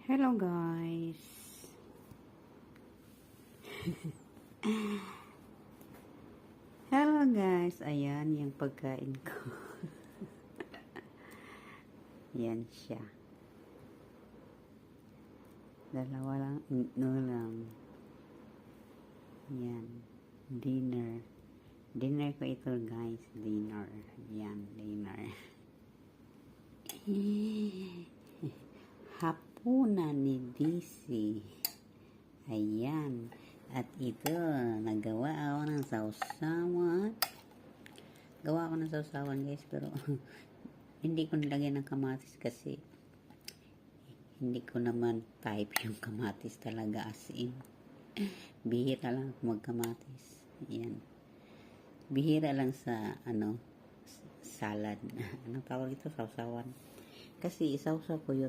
Hello guys. Hello guys. Ayan yung pagkain ko. Yan siya. Dalawa lang ulam. Yan. Dinner. Dinner ko ito guys. Dinner. Yan. Dinner. Hapunan ni DC. Ayan. At ito, nagawa ako ng sausawan. Gawa ako ng sausawan guys, pero hindi ko nilagyan ng kamatis kasi hindi ko naman type yung kamatis talaga as in. Bihira lang ako magkamatis. Ayan. Bihira lang sa salad. Anong tawag ito? Sausawan. Kasi isawsaw ko yun